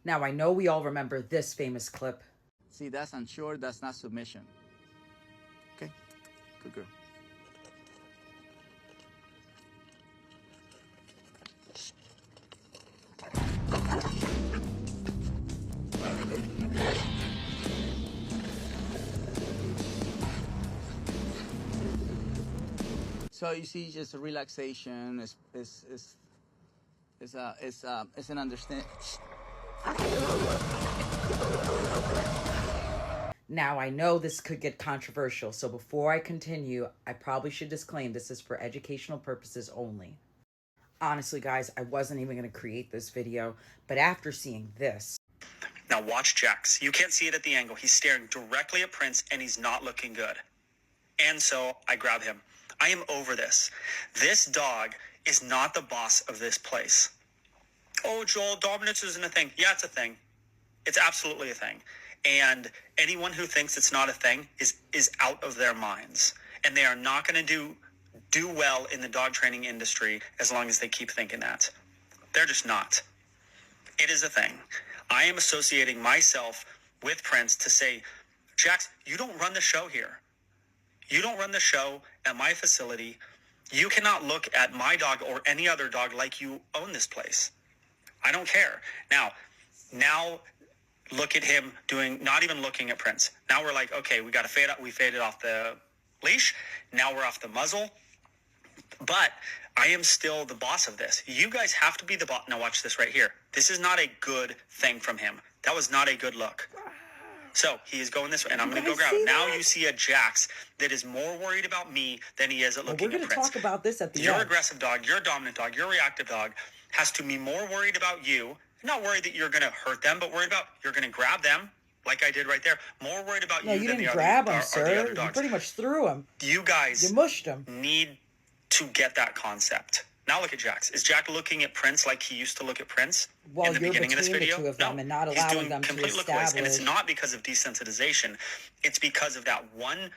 Now, I know we all remember this famous clip. See, that's unsure, that's not submission. Okay, good girl. So you see, just a relaxation. It's an understand. Now, I know this could get controversial, so before I continue, I probably should disclaim this is for educational purposes only. Honestly, guys, I wasn't even going to create this video, but after seeing this... Now watch Jax. You can't see it at the angle. He's staring directly at Prince, and he's not looking good. And so I grab him. I am over this. This dog is not the boss of this place. Oh, Joel, dominance isn't a thing. Yeah, it's a thing. It's absolutely a thing. And anyone who thinks it's not a thing is out of their minds. And they are not going to do well in the dog training industry as long as they keep thinking that. They're just not. It is a thing. I am associating myself with Prince to say, Jax, you don't run the show here. You don't run the show at my facility. You cannot look at my dog or any other dog like you own this place. I don't care. Now look at him doing, not even looking at Prince. Now we're like, okay, we got to fade up. We faded off the leash. Now we're off the muzzle. But I am still the boss of this. You guys have to be the boss. Now watch this right here. This is not a good thing from him. That was not a good look. So he is going this way, and I'm going to go grab him. Now you see a Jax that is more worried about me than he is at looking at Prince. We're going to talk about this at the end. Your aggressive dog, your dominant dog, your reactive dog has to be more worried about you. Not worried that you're going to hurt them, but worried about you're going to grab them, like I did right there. More worried about you than the other dogs. No, you didn't grab him, sir. You pretty much threw him. You guys mushed him. Need to get that concept. Now look at Jax. Is Jack looking at Prince like he used to look at Prince in the beginning of this video? The two of them and not allowing them to establish. And it's not because of desensitization. It's because of that one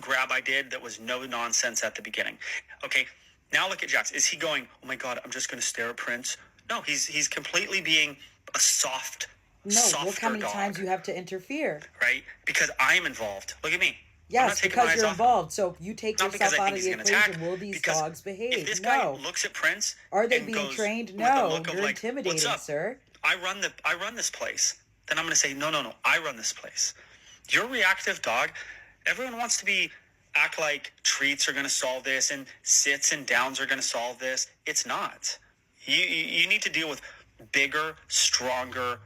grab I did that was no nonsense at the beginning. Okay, now look at Jax. Is he going, oh my God, I'm just going to stare at Prince? No, he's completely being a softer look how many times you have to interfere. Right? Because I'm involved. Look at me. Yes, because you're involved. So if you take yourself out of the equation, will these dogs behave? If this guy looks at Prince, are they being trained? No, you're intimidating, sir. I run this place. Then I'm going to say, no, I run this place. Your reactive dog, everyone wants to act like treats are going to solve this and sits and downs are going to solve this. It's not. You need to deal with bigger, stronger,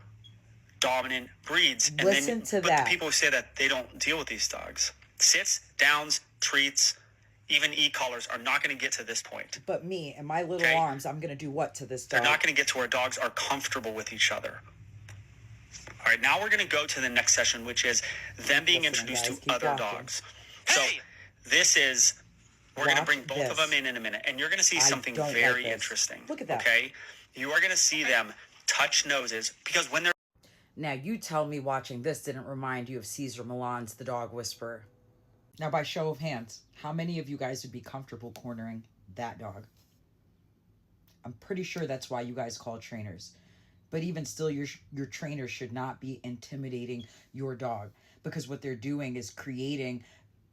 dominant breeds. But the people who say that they don't deal with these dogs. Sits, downs, treats, even e-collars are not going to get to this point. But me and my little arms, I'm going to do what to this dog? They're not going to get to where dogs are comfortable with each other. All right, now we're going to go to the next session, which is them being introduced to other dogs. So this is, we're going to bring both of them in a minute, and you're going to see something very interesting. Look at that. Okay? You are going to see them touch noses, because when they're... Now, you tell me watching this didn't remind you of Cesar Millan's The Dog Whisperer. Now, by show of hands, how many of you guys would be comfortable cornering that dog? I'm pretty sure that's why you guys call trainers. But even still, your trainers should not be intimidating your dog, because what they're doing is creating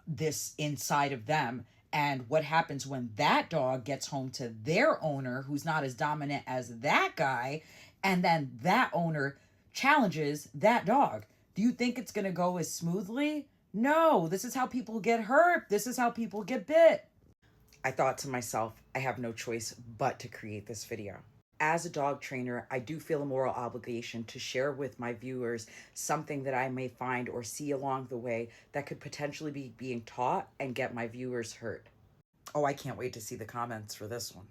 this inside of them. And what happens when that dog gets home to their owner, who's not as dominant as that guy, and then that owner challenges that dog? Do you think it's going to go as smoothly? No, this is how people get hurt. This is how people get bit. I thought to myself, I have no choice but to create this video. As a dog trainer, I do feel a moral obligation to share with my viewers something that I may find or see along the way that could potentially be being taught and get my viewers hurt. Oh, I can't wait to see the comments for this one.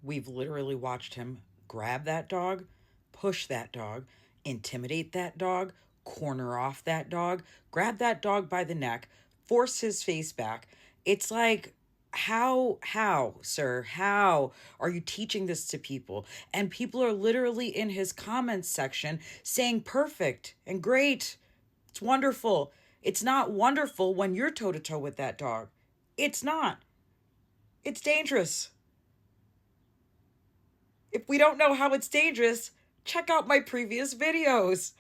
We've literally watched him grab that dog, push that dog, intimidate that dog, corner off that dog, grab that dog by the neck, force his face back. It's like, how, sir, how are you teaching this to people? And people are literally in his comments section saying perfect and great. It's wonderful. It's not wonderful when you're toe-to-toe with that dog. It's not. It's dangerous. If we don't know how it's dangerous, Check out my previous videos.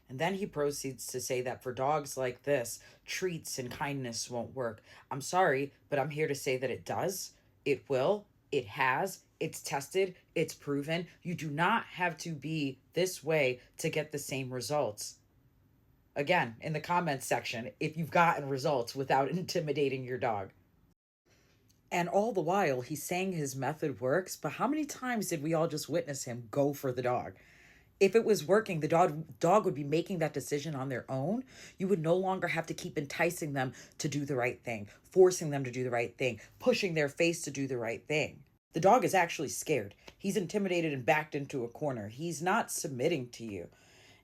And then he proceeds to say that for dogs like this, treats and kindness won't work. I'm sorry, but I'm here to say that it does. It will. It has. It's tested. It's proven. You do not have to be this way to get the same results. Again, in the comments section, if you've gotten results without intimidating your dog. And all the while, he's saying his method works, but how many times did we all just witness him go for the dog? If it was working, the dog would be making that decision on their own. You would no longer have to keep enticing them to do the right thing, forcing them to do the right thing, pushing their face to do the right thing. The dog is actually scared. He's intimidated and backed into a corner. He's not submitting to you.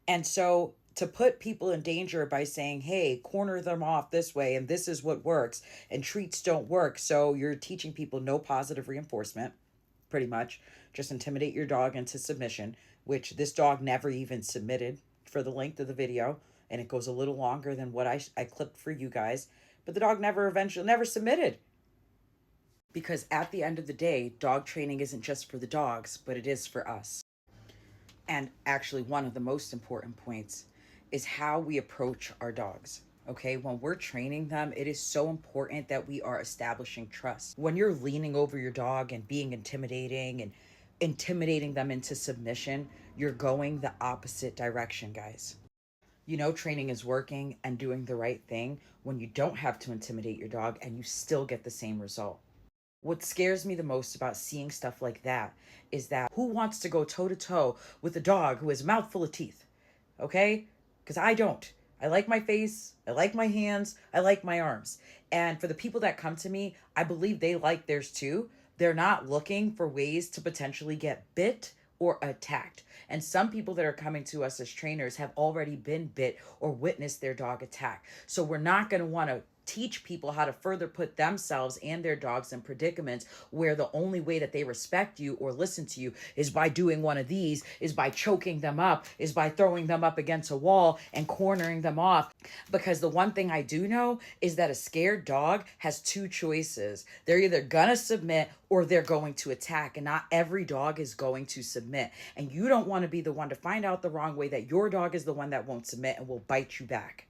And so to put people in danger by saying, hey, corner them off this way, and this is what works, and treats don't work. So you're teaching people no positive reinforcement, pretty much. Just intimidate your dog into submission, which this dog never even submitted for the length of the video. And it goes a little longer than what I clipped for you guys. But the dog never submitted. Because at the end of the day, dog training isn't just for the dogs, but it is for us. And actually, one of the most important points is how we approach our dogs. Okay, when we're training them, it is so important that we are establishing trust. When you're leaning over your dog and being intimidating and intimidating them into submission, you're going the opposite direction, guys. You know, training is working and doing the right thing when you don't have to intimidate your dog and you still get the same result. What scares me the most about seeing stuff like that is that who wants to go toe to toe with a dog who has a mouth full of teeth? Okay? Because I don't. I like my face. I like my hands. I like my arms. And for the people that come to me, I believe they like theirs too. They're not looking for ways to potentially get bit or attacked. And some people that are coming to us as trainers have already been bit or witnessed their dog attack. So we're not going to want to teach people how to further put themselves and their dogs in predicaments where the only way that they respect you or listen to you is by doing one of these, is by choking them up, is by throwing them up against a wall and cornering them off. Because the one thing I do know is that a scared dog has two choices. They're either gonna submit or they're going to attack, and not every dog is going to submit. And you don't want to be the one to find out the wrong way that your dog is the one that won't submit and will bite you back.